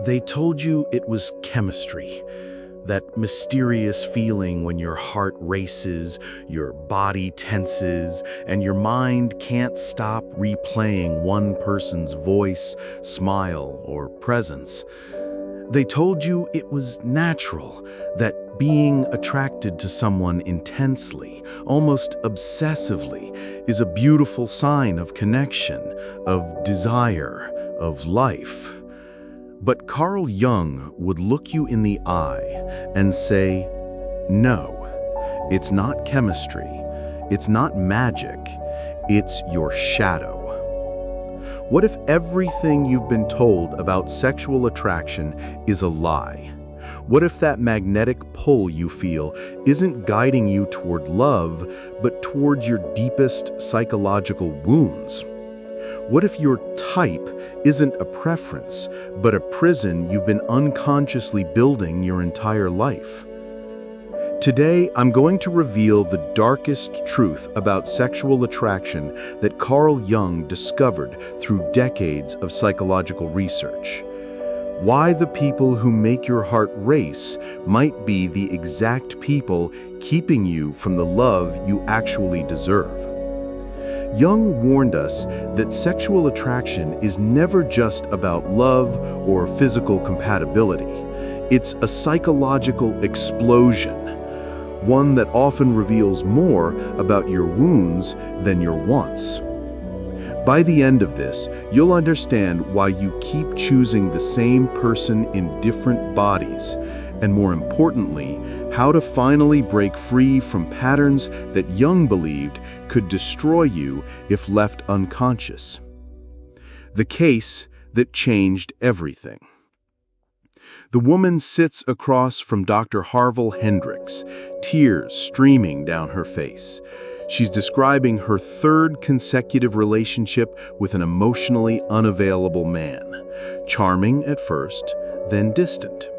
They told you it was chemistry, that mysterious feeling when your heart races, your body tenses, and your mind can't stop replaying one person's voice, smile, or presence. They told you it was natural, that being attracted to someone intensely, almost obsessively, is a beautiful sign of connection, of desire, of life. But Carl Jung would look you in the eye and say, no, it's not chemistry, it's not magic, it's your shadow. What if everything you've been told about sexual attraction is a lie? What if that magnetic pull you feel isn't guiding you toward love, but towards your deepest psychological wounds? What if your type isn't a preference, but a prison you've been unconsciously building your entire life? Today, I'm going to reveal the darkest truth about sexual attraction that Carl Jung discovered through decades of psychological research. Why the people who make your heart race might be the exact people keeping you from the love you actually deserve. Jung warned us that sexual attraction is never just about love or physical compatibility. It's a psychological explosion, one that often reveals more about your wounds than your wants. By the end of this, you'll understand why you keep choosing the same person in different bodies, and more importantly, how to finally break free from patterns that Jung believed could destroy you if left unconscious. The case that changed everything. The woman sits across from Dr. Harville Hendricks, tears streaming down her face. She's describing her third consecutive relationship with an emotionally unavailable man. Charming at first, then distant.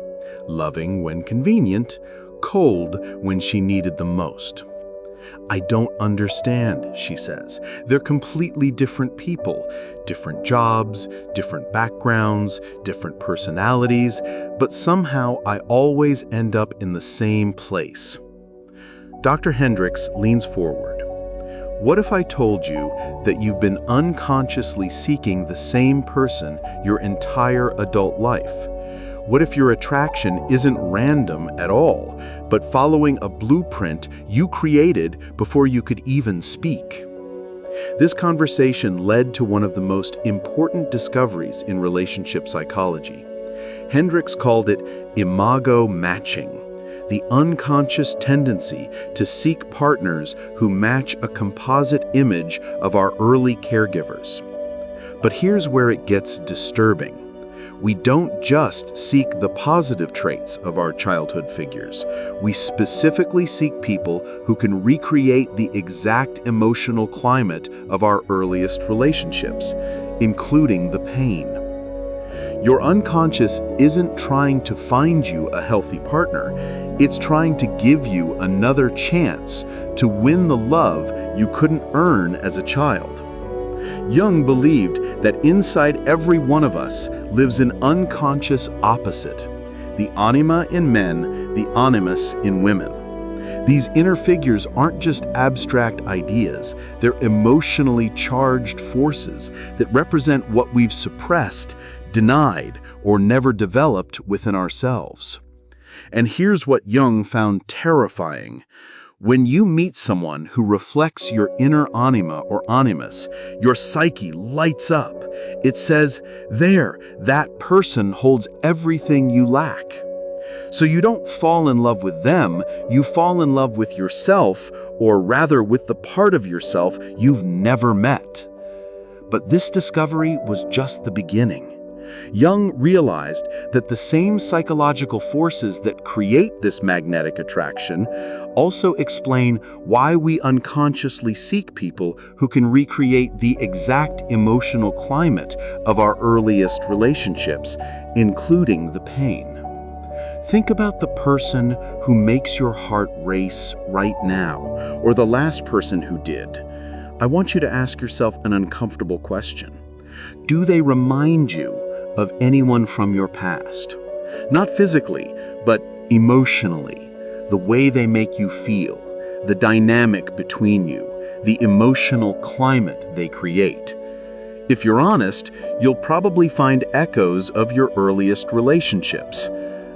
Loving when convenient, cold when she needed the most. I don't understand, she says. They're completely different people, different jobs, different backgrounds, different personalities, but somehow I always end up in the same place. Dr. Hendricks leans forward. What if I told you that you've been unconsciously seeking the same person your entire adult life? What if your attraction isn't random at all, but following a blueprint you created before you could even speak? This conversation led to one of the most important discoveries in relationship psychology. Hendricks called it imago matching, the unconscious tendency to seek partners who match a composite image of our early caregivers. But here's where it gets disturbing. We don't just seek the positive traits of our childhood figures. We specifically seek people who can recreate the exact emotional climate of our earliest relationships, including the pain. Your unconscious isn't trying to find you a healthy partner. It's trying to give you another chance to win the love you couldn't earn as a child. Jung believed that inside every one of us lives an unconscious opposite, the anima in men, the animus in women. These inner figures aren't just abstract ideas, they're emotionally charged forces that represent what we've suppressed, denied, or never developed within ourselves. And here's what Jung found terrifying. When you meet someone who reflects your inner anima or animus, your psyche lights up. It says, there, that person holds everything you lack. So you don't fall in love with them, you fall in love with yourself, or rather with the part of yourself you've never met. But this discovery was just the beginning. Jung realized that the same psychological forces that create this magnetic attraction also explain why we unconsciously seek people who can recreate the exact emotional climate of our earliest relationships, including the pain. Think about the person who makes your heart race right now, or the last person who did. I want you to ask yourself an uncomfortable question. Do they remind you of anyone from your past. Not physically, but emotionally. The way they make you feel, the dynamic between you, the emotional climate they create. If you're honest, you'll probably find echoes of your earliest relationships.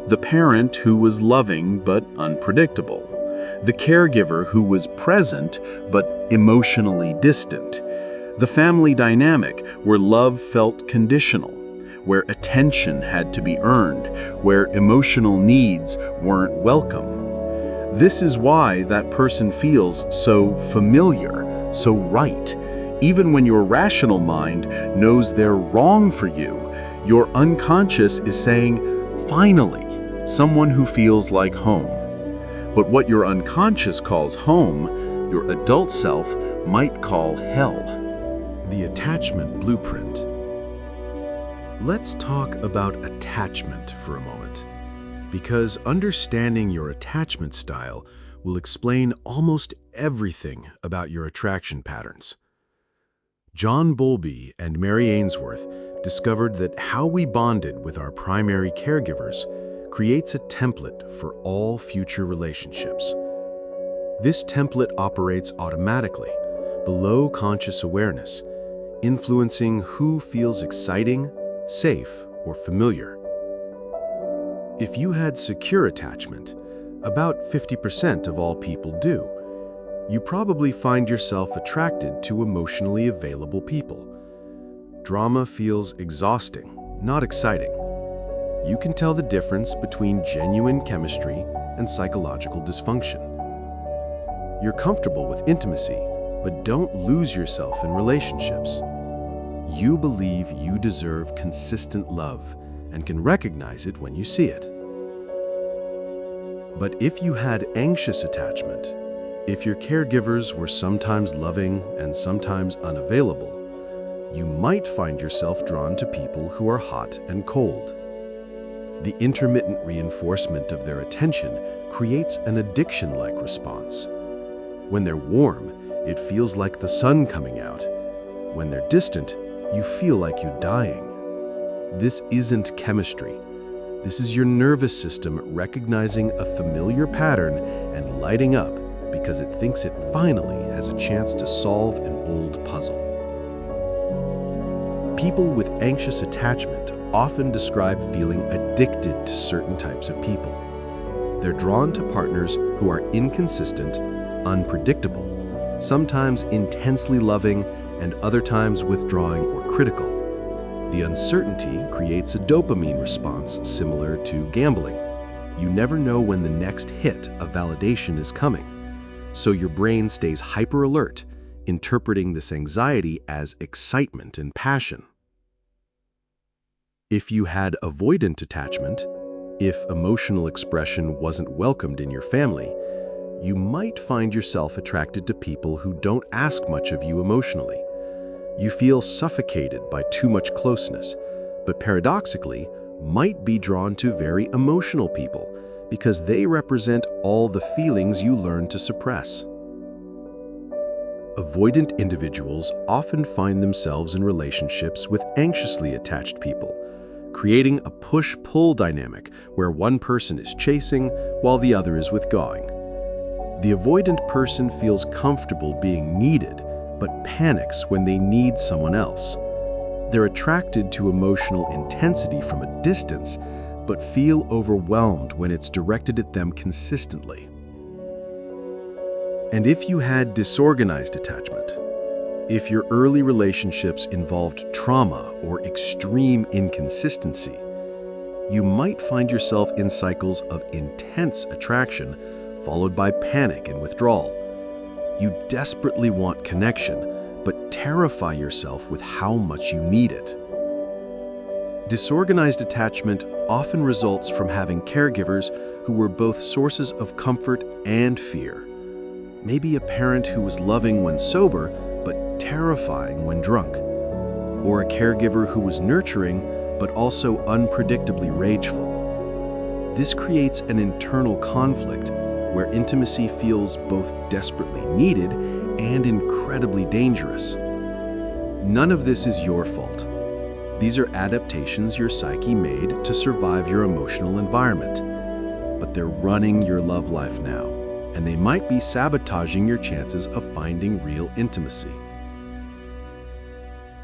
The parent who was loving but unpredictable. The caregiver who was present but emotionally distant. The family dynamic where love felt conditional, where attention had to be earned, where emotional needs weren't welcome. This is why that person feels so familiar, so right. Even when your rational mind knows they're wrong for you, your unconscious is saying, finally, someone who feels like home. But what your unconscious calls home, your adult self might call hell. The attachment blueprint. Let's talk about attachment for a moment, because understanding your attachment style will explain almost everything about your attraction patterns. John Bowlby and Mary Ainsworth discovered that how we bonded with our primary caregivers creates a template for all future relationships. This template operates automatically, below conscious awareness, influencing who feels exciting, safe, or familiar. If you had secure attachment, about 50% of all people do, you probably find yourself attracted to emotionally available people. Drama feels exhausting, not exciting. You can tell the difference between genuine chemistry and psychological dysfunction. You're comfortable with intimacy, but don't lose yourself in relationships. You believe you deserve consistent love and can recognize it when you see it. But if you had anxious attachment, if your caregivers were sometimes loving and sometimes unavailable, you might find yourself drawn to people who are hot and cold. The intermittent reinforcement of their attention creates an addiction-like response. When they're warm, it feels like the sun coming out. When they're distant, you feel like you're dying. This isn't chemistry. This is your nervous system recognizing a familiar pattern and lighting up because it thinks it finally has a chance to solve an old puzzle. People with anxious attachment often describe feeling addicted to certain types of people. They're drawn to partners who are inconsistent, unpredictable, sometimes intensely loving, and other times withdrawing or critical. The uncertainty creates a dopamine response similar to gambling. You never know when the next hit of validation is coming, so your brain stays hyper-alert, interpreting this anxiety as excitement and passion. If you had avoidant attachment, if emotional expression wasn't welcomed in your family, you might find yourself attracted to people who don't ask much of you emotionally. You feel suffocated by too much closeness, but paradoxically, might be drawn to very emotional people because they represent all the feelings you learn to suppress. Avoidant individuals often find themselves in relationships with anxiously attached people, creating a push-pull dynamic where one person is chasing while the other is withdrawing. The avoidant person feels comfortable being needed, but panics when they need someone else. They're attracted to emotional intensity from a distance, but feel overwhelmed when it's directed at them consistently. And if you had disorganized attachment, if your early relationships involved trauma or extreme inconsistency, you might find yourself in cycles of intense attraction followed by panic and withdrawal. You desperately want connection, but terrify yourself with how much you need it. Disorganized attachment often results from having caregivers who were both sources of comfort and fear. Maybe a parent who was loving when sober, but terrifying when drunk. Or a caregiver who was nurturing, but also unpredictably rageful. This creates an internal conflict where intimacy feels both desperately needed and incredibly dangerous. None of this is your fault. These are adaptations your psyche made to survive your emotional environment. But they're running your love life now, and they might be sabotaging your chances of finding real intimacy.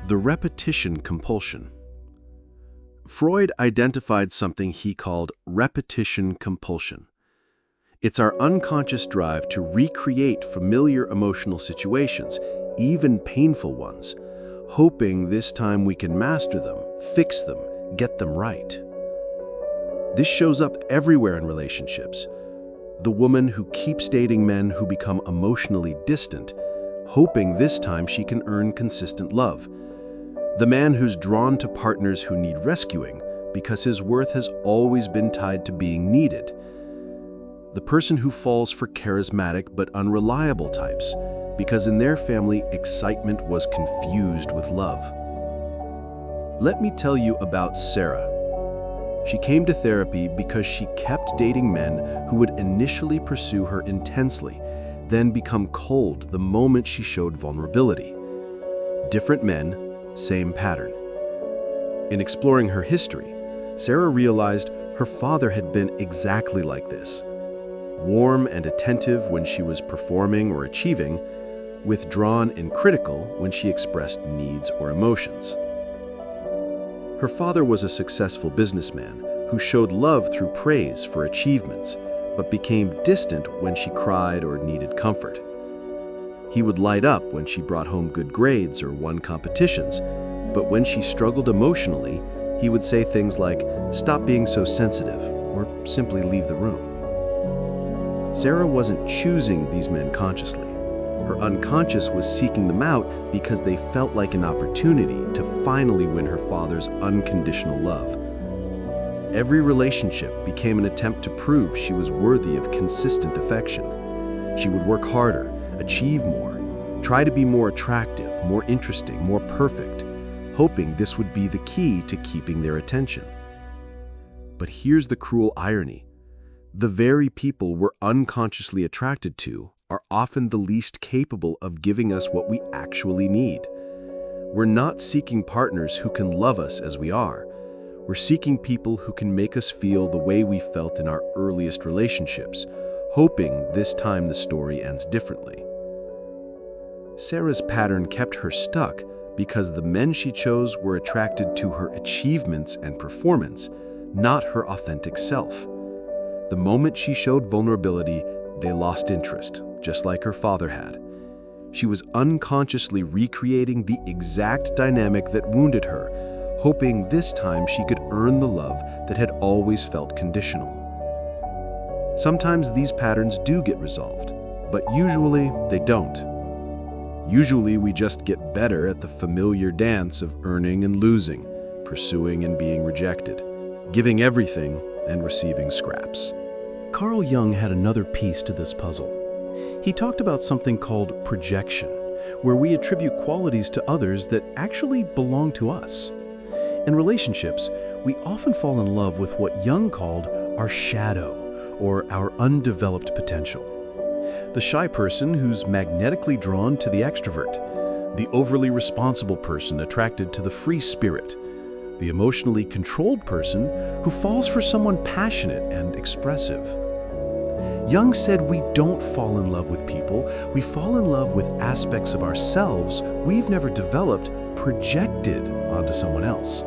The repetition compulsion. Freud identified something he called repetition compulsion. It's our unconscious drive to recreate familiar emotional situations, even painful ones, hoping this time we can master them, fix them, get them right. This shows up everywhere in relationships. The woman who keeps dating men who become emotionally distant, hoping this time she can earn consistent love. The man who's drawn to partners who need rescuing because his worth has always been tied to being needed. The person who falls for charismatic but unreliable types because in their family excitement was confused with love. Let me tell you about Sarah. She came to therapy because she kept dating men who would initially pursue her intensely, then become cold the moment she showed vulnerability. Different men, same pattern. In exploring her history, Sarah realized her father had been exactly like this. Warm and attentive when she was performing or achieving, withdrawn and critical when she expressed needs or emotions. Her father was a successful businessman who showed love through praise for achievements, but became distant when she cried or needed comfort. He would light up when she brought home good grades or won competitions, but when she struggled emotionally, he would say things like, "Stop being so sensitive," or simply leave the room. Sarah wasn't choosing these men consciously. Her unconscious was seeking them out because they felt like an opportunity to finally win her father's unconditional love. Every relationship became an attempt to prove she was worthy of consistent affection. She would work harder, achieve more, try to be more attractive, more interesting, more perfect, hoping this would be the key to keeping their attention. But here's the cruel irony. The very people we're unconsciously attracted to are often the least capable of giving us what we actually need. We're not seeking partners who can love us as we are. We're seeking people who can make us feel the way we felt in our earliest relationships, hoping this time the story ends differently. Sarah's pattern kept her stuck because the men she chose were attracted to her achievements and performance, not her authentic self. The moment she showed vulnerability, they lost interest, just like her father had. She was unconsciously recreating the exact dynamic that wounded her, hoping this time she could earn the love that had always felt conditional. Sometimes these patterns do get resolved, but usually they don't. Usually we just get better at the familiar dance of earning and losing, pursuing and being rejected, giving everything and receiving scraps. Carl Jung had another piece to this puzzle. He talked about something called projection, where we attribute qualities to others that actually belong to us. In relationships, we often fall in love with what Jung called our shadow, or our undeveloped potential. The shy person who's magnetically drawn to the extrovert, the overly responsible person attracted to the free spirit, the emotionally controlled person who falls for someone passionate and expressive. Jung said we don't fall in love with people, we fall in love with aspects of ourselves we've never developed, projected onto someone else.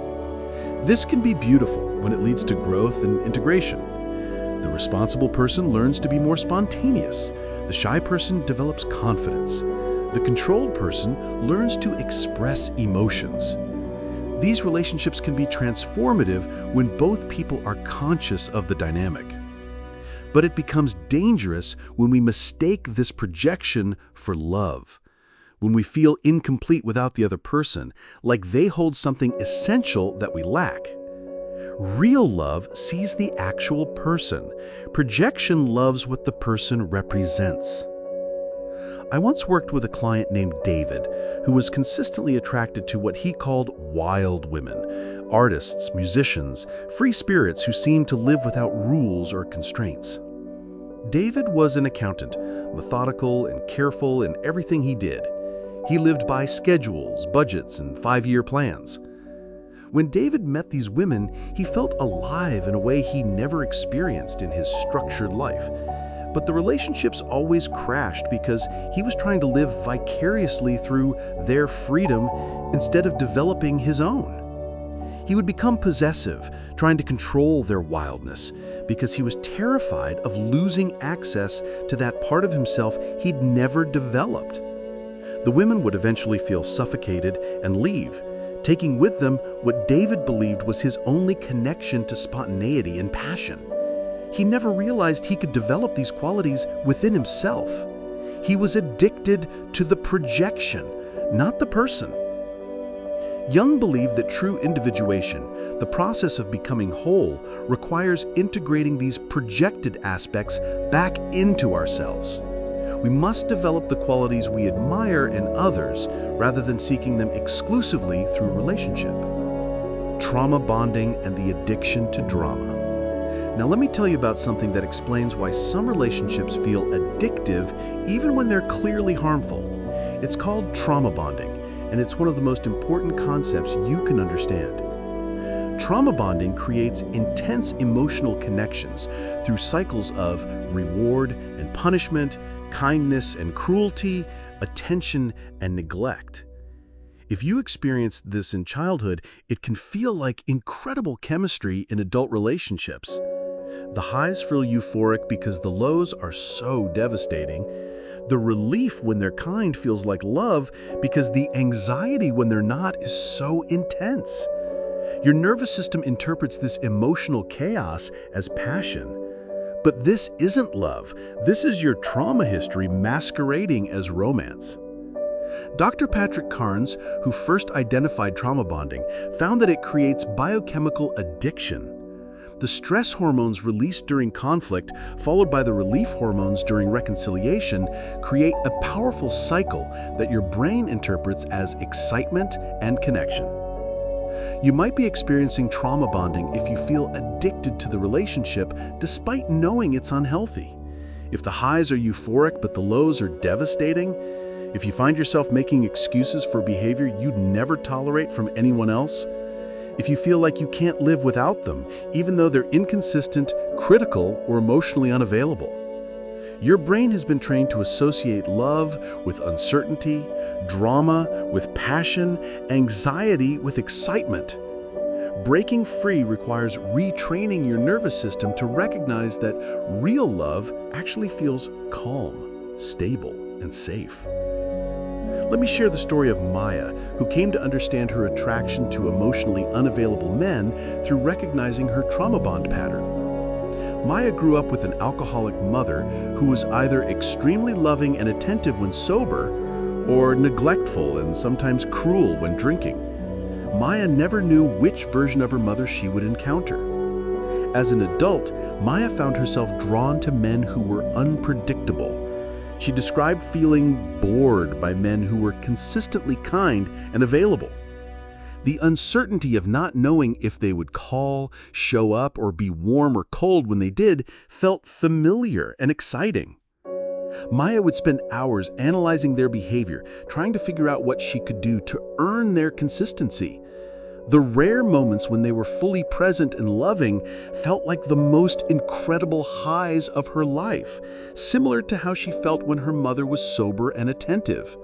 This can be beautiful when it leads to growth and integration. The responsible person learns to be more spontaneous. The shy person develops confidence. The controlled person learns to express emotions. These relationships can be transformative when both people are conscious of the dynamic. But it becomes dangerous when we mistake this projection for love. When we feel incomplete without the other person, like they hold something essential that we lack. Real love sees the actual person. Projection loves what the person represents. I once worked with a client named David, who was consistently attracted to what he called wild women, artists, musicians, free spirits who seemed to live without rules or constraints. David was an accountant, methodical and careful in everything he did. He lived by schedules, budgets, and 5-year plans. When David met these women, he felt alive in a way he never experienced in his structured life. But the relationships always crashed because he was trying to live vicariously through their freedom instead of developing his own. He would become possessive, trying to control their wildness, because he was terrified of losing access to that part of himself he'd never developed. The women would eventually feel suffocated and leave, taking with them what David believed was his only connection to spontaneity and passion. He never realized he could develop these qualities within himself. He was addicted to the projection, not the person. Jung believed that true individuation, the process of becoming whole, requires integrating these projected aspects back into ourselves. We must develop the qualities we admire in others rather than seeking them exclusively through relationship. Trauma bonding and the addiction to drama. Now let me tell you about something that explains why some relationships feel addictive even when they're clearly harmful. It's called trauma bonding, and it's one of the most important concepts you can understand. Trauma bonding creates intense emotional connections through cycles of reward and punishment, kindness and cruelty, attention and neglect. If you experienced this in childhood, it can feel like incredible chemistry in adult relationships. The highs feel euphoric because the lows are so devastating. The relief when they're kind feels like love because the anxiety when they're not is so intense. Your nervous system interprets this emotional chaos as passion. But this isn't love. This is your trauma history masquerading as romance. Dr. Patrick Carnes, who first identified trauma bonding, found that it creates biochemical addiction. The stress hormones released during conflict, followed by the relief hormones during reconciliation, create a powerful cycle that your brain interprets as excitement and connection. You might be experiencing trauma bonding if you feel addicted to the relationship despite knowing it's unhealthy. If the highs are euphoric but the lows are devastating, if you find yourself making excuses for behavior you'd never tolerate from anyone else, if you feel like you can't live without them, even though they're inconsistent, critical, or emotionally unavailable. Your brain has been trained to associate love with uncertainty, drama with passion, anxiety with excitement. Breaking free requires retraining your nervous system to recognize that real love actually feels calm, stable, and safe. Let me share the story of Maya, who came to understand her attraction to emotionally unavailable men through recognizing her trauma bond pattern. Maya grew up with an alcoholic mother who was either extremely loving and attentive when sober, or neglectful and sometimes cruel when drinking. Maya never knew which version of her mother she would encounter. As an adult, Maya found herself drawn to men who were unpredictable. She described feeling bored by men who were consistently kind and available. The uncertainty of not knowing if they would call, show up, or be warm or cold when they did felt familiar and exciting. Maya would spend hours analyzing their behavior, trying to figure out what she could do to earn their consistency. The rare moments when they were fully present and loving felt like the most incredible highs of her life, similar to how she felt when her mother was sober and attentive.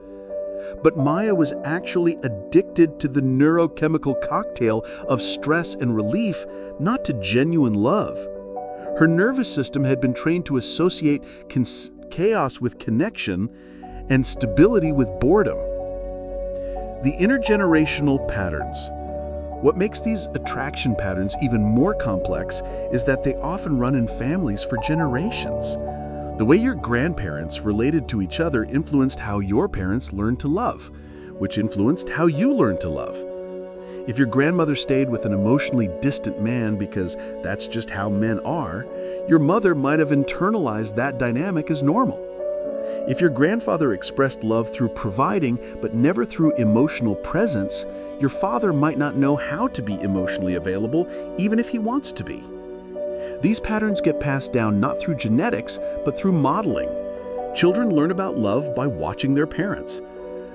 But Maya was actually addicted to the neurochemical cocktail of stress and relief, not to genuine love. Her nervous system had been trained to associate chaos with connection and stability with boredom. The intergenerational patterns. What makes these attraction patterns even more complex is that they often run in families for generations. The way your grandparents related to each other influenced how your parents learned to love, which influenced how you learned to love. If your grandmother stayed with an emotionally distant man because that's just how men are, your mother might have internalized that dynamic as normal. If your grandfather expressed love through providing but never through emotional presence, your father might not know how to be emotionally available even if he wants to be. These patterns get passed down not through genetics, but through modeling. Children learn about love by watching their parents.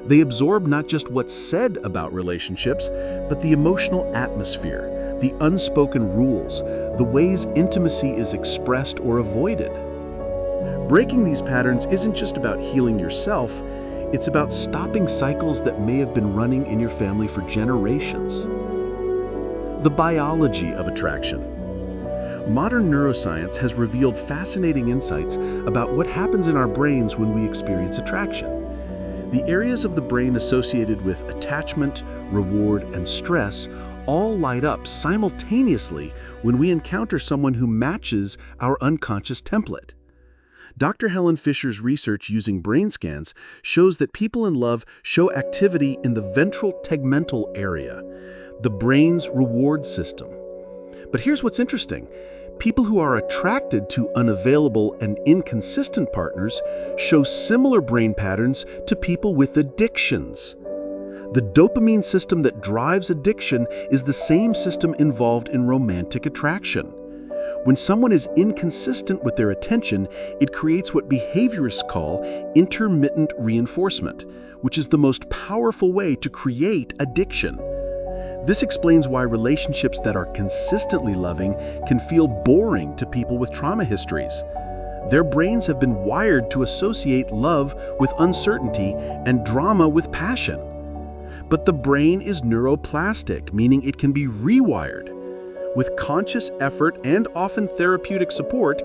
They absorb not just what's said about relationships, but the emotional atmosphere, the unspoken rules, the ways intimacy is expressed or avoided. Breaking these patterns isn't just about healing yourself, it's about stopping cycles that may have been running in your family for generations. The biology of attraction. Modern neuroscience has revealed fascinating insights about what happens in our brains when we experience attraction. The areas of the brain associated with attachment, reward, and stress all light up simultaneously when we encounter someone who matches our unconscious template. Dr. Helen Fisher's research using brain scans shows that people in love show activity in the ventral tegmental area, the brain's reward system. But here's what's interesting. People who are attracted to unavailable and inconsistent partners show similar brain patterns to people with addictions. The dopamine system that drives addiction is the same system involved in romantic attraction. When someone is inconsistent with their attention, it creates what behaviorists call intermittent reinforcement, which is the most powerful way to create addiction. This explains why relationships that are consistently loving can feel boring to people with trauma histories. Their brains have been wired to associate love with uncertainty and drama with passion. But the brain is neuroplastic, meaning it can be rewired. With conscious effort and often therapeutic support,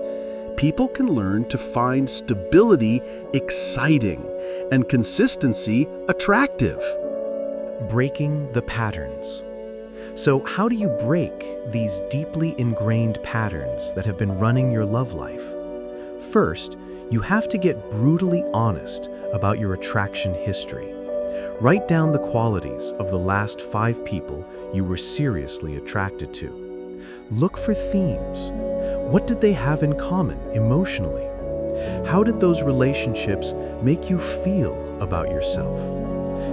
people can learn to find stability exciting and consistency attractive. Breaking the patterns. So how do you break these deeply ingrained patterns that have been running your love life? First, you have to get brutally honest about your attraction history. Write down the qualities of the last 5 people you were seriously attracted to. Look for themes. What did they have in common emotionally? How did those relationships make you feel about yourself?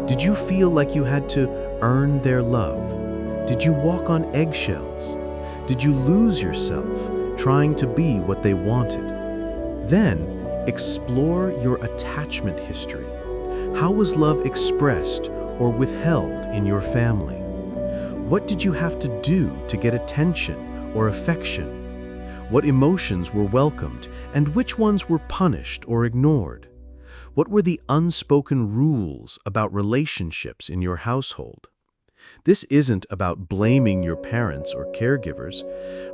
Did you feel like you had to earn their love? Did you walk on eggshells? Did you lose yourself trying to be what they wanted? Then, explore your attachment history. How was love expressed or withheld in your family? What did you have to do to get attention or affection? What emotions were welcomed and which ones were punished or ignored? What were the unspoken rules about relationships in your household? This isn't about blaming your parents or caregivers.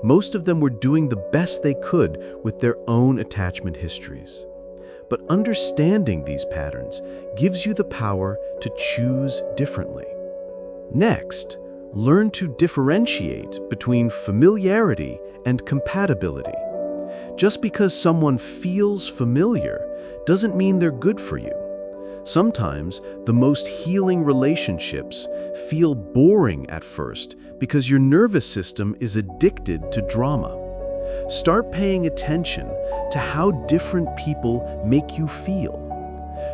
Most of them were doing the best they could with their own attachment histories. But understanding these patterns gives you the power to choose differently. Next, learn to differentiate between familiarity and compatibility. Just because someone feels familiar doesn't mean they're good for you. Sometimes the most healing relationships feel boring at first because your nervous system is addicted to drama. Start paying attention to how different people make you feel.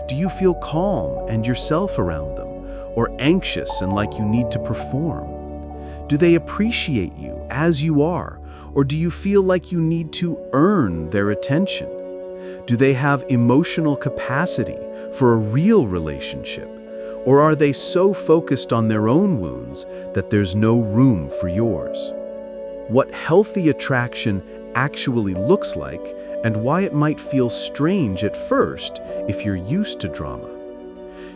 Do you feel calm and yourself around them, or anxious and like you need to perform? Do they appreciate you as you are, or do you feel like you need to earn their attention? Do they have emotional capacity for a real relationship, or are they so focused on their own wounds that there's no room for yours? What healthy attraction actually looks like and why it might feel strange at first if you're used to drama.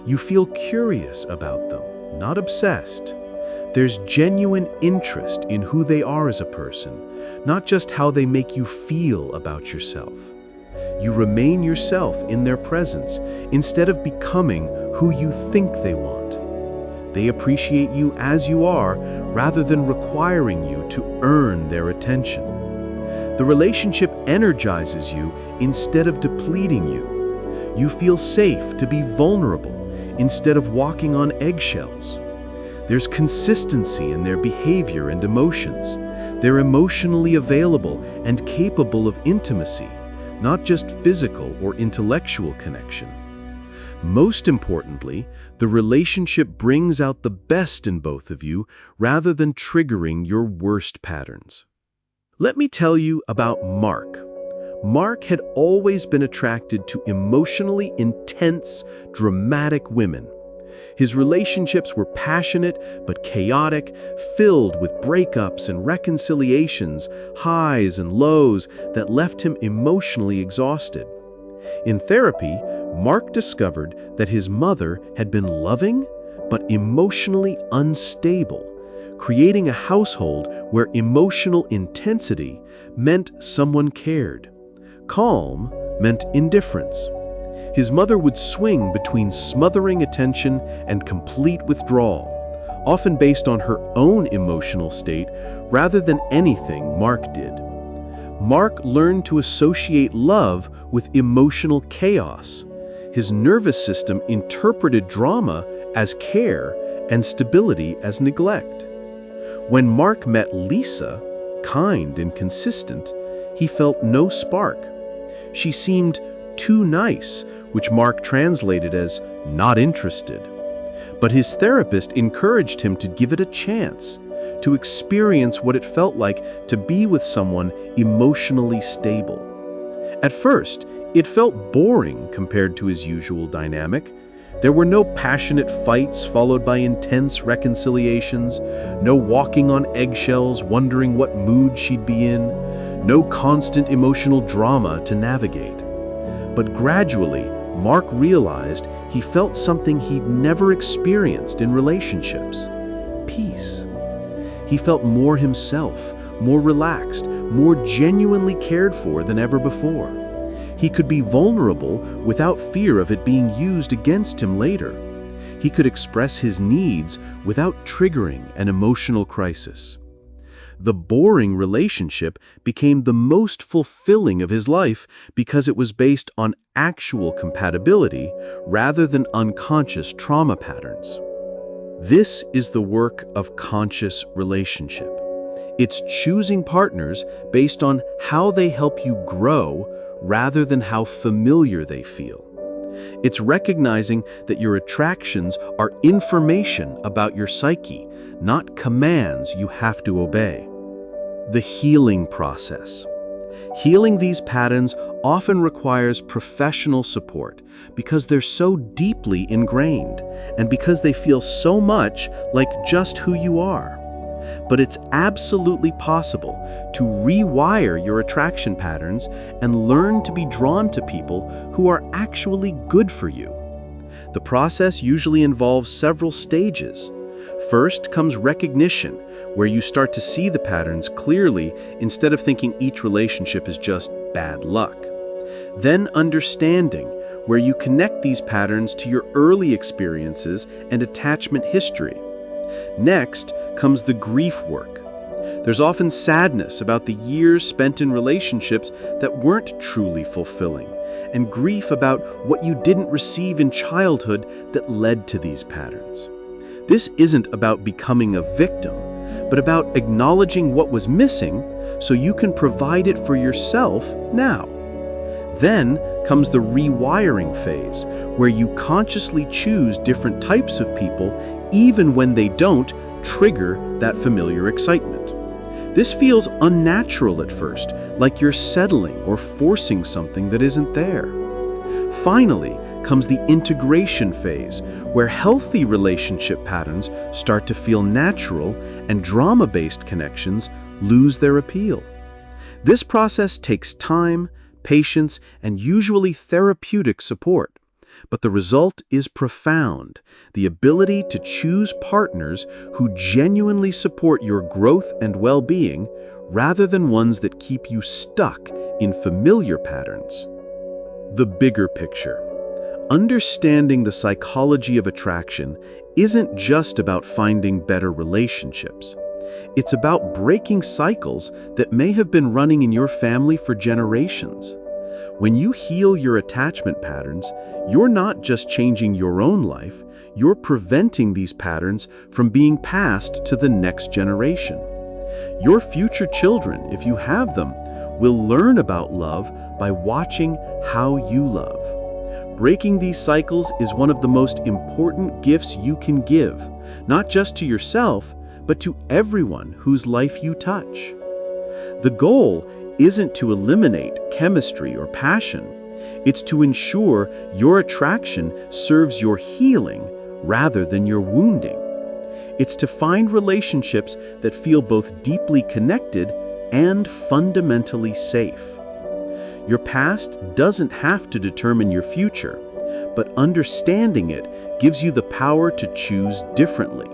You feel curious about them, not obsessed. There's genuine interest in who they are as a person, not just how they make you feel about yourself. You remain yourself in their presence instead of becoming who you think they want. They appreciate you as you are rather than requiring you to earn their attention. The relationship energizes you instead of depleting you. You feel safe to be vulnerable instead of walking on eggshells. There's consistency in their behavior and emotions. They're emotionally available and capable of intimacy, not just physical or intellectual connection. Most importantly, the relationship brings out the best in both of you rather than triggering your worst patterns. Let me tell you about Mark. Mark had always been attracted to emotionally intense, dramatic women. His relationships were passionate but chaotic, filled with breakups and reconciliations, highs and lows that left him emotionally exhausted. In therapy, Mark discovered that his mother had been loving but emotionally unstable, creating a household where emotional intensity meant someone cared. Calm meant indifference. His mother would swing between smothering attention and complete withdrawal, often based on her own emotional state rather than anything Mark did. Mark learned to associate love with emotional chaos. His nervous system interpreted drama as care and stability as neglect. When Mark met Lisa, kind and consistent, he felt no spark. She seemed too nice, which Mark translated as not interested. But his therapist encouraged him to give it a chance, to experience what it felt like to be with someone emotionally stable. At first, it felt boring compared to his usual dynamic. There were no passionate fights followed by intense reconciliations, no walking on eggshells wondering what mood she'd be in, no constant emotional drama to navigate. But gradually, Mark realized he felt something he'd never experienced in relationships: peace. He felt more himself, more relaxed, more genuinely cared for than ever before. He could be vulnerable without fear of it being used against him later. He could express his needs without triggering an emotional crisis. The boring relationship became the most fulfilling of his life because it was based on actual compatibility rather than unconscious trauma patterns. This is the work of conscious relationship. It's choosing partners based on how they help you grow rather than how familiar they feel. It's recognizing that your attractions are information about your psyche, not commands you have to obey. The healing process. Healing these patterns often requires professional support because they're so deeply ingrained and because they feel so much like just who you are. But it's absolutely possible to rewire your attraction patterns and learn to be drawn to people who are actually good for you. The process usually involves several stages. First comes recognition, where you start to see the patterns clearly instead of thinking each relationship is just bad luck. Then understanding, where you connect these patterns to your early experiences and attachment history. Next comes the grief work. There's often sadness about the years spent in relationships that weren't truly fulfilling, and grief about what you didn't receive in childhood that led to these patterns. This isn't about becoming a victim, but about acknowledging what was missing so you can provide it for yourself now. Then comes the rewiring phase, where you consciously choose different types of people even when they don't trigger that familiar excitement. This feels unnatural at first, like you're settling or forcing something that isn't there. Finally comes the integration phase, where healthy relationship patterns start to feel natural and drama-based connections lose their appeal. This process takes time, patience, and usually therapeutic support. But the result is profound: the ability to choose partners who genuinely support your growth and well-being rather than ones that keep you stuck in familiar patterns. The bigger picture. Understanding the psychology of attraction isn't just about finding better relationships. It's about breaking cycles that may have been running in your family for generations. When you heal your attachment patterns, you're not just changing your own life, you're preventing these patterns from being passed to the next generation. Your future children, if you have them, will learn about love by watching how you love. Breaking these cycles is one of the most important gifts you can give, not just to yourself, but to everyone whose life you touch. The goal isn't to eliminate chemistry or passion. It's to ensure your attraction serves your healing rather than your wounding. It's to find relationships that feel both deeply connected and fundamentally safe. Your past doesn't have to determine your future, but understanding it gives you the power to choose differently.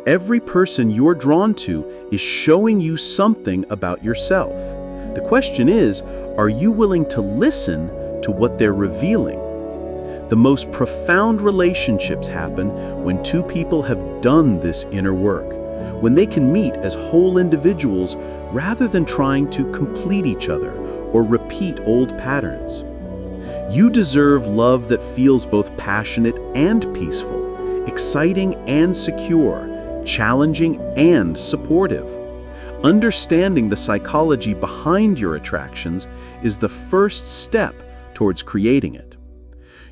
Every person you're drawn to is showing you something about yourself. The question is, are you willing to listen to what they're revealing? The most profound relationships happen when two people have done this inner work, when they can meet as whole individuals rather than trying to complete each other or repeat old patterns. You deserve love that feels both passionate and peaceful, exciting and secure, challenging and supportive. Understanding the psychology behind your attractions is the first step towards creating it.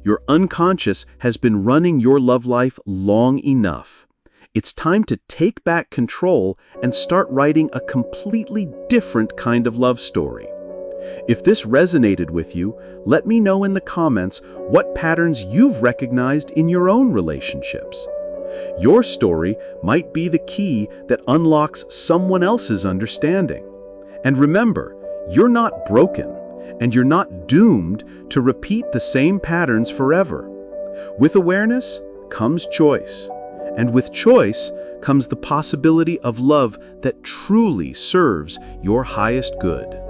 Your unconscious has been running your love life long enough. It's time to take back control and start writing a completely different kind of love story. If this resonated with you, let me know in the comments what patterns you've recognized in your own relationships. Your story might be the key that unlocks someone else's understanding. And remember, you're not broken, and you're not doomed to repeat the same patterns forever. With awareness comes choice, and with choice comes the possibility of love that truly serves your highest good.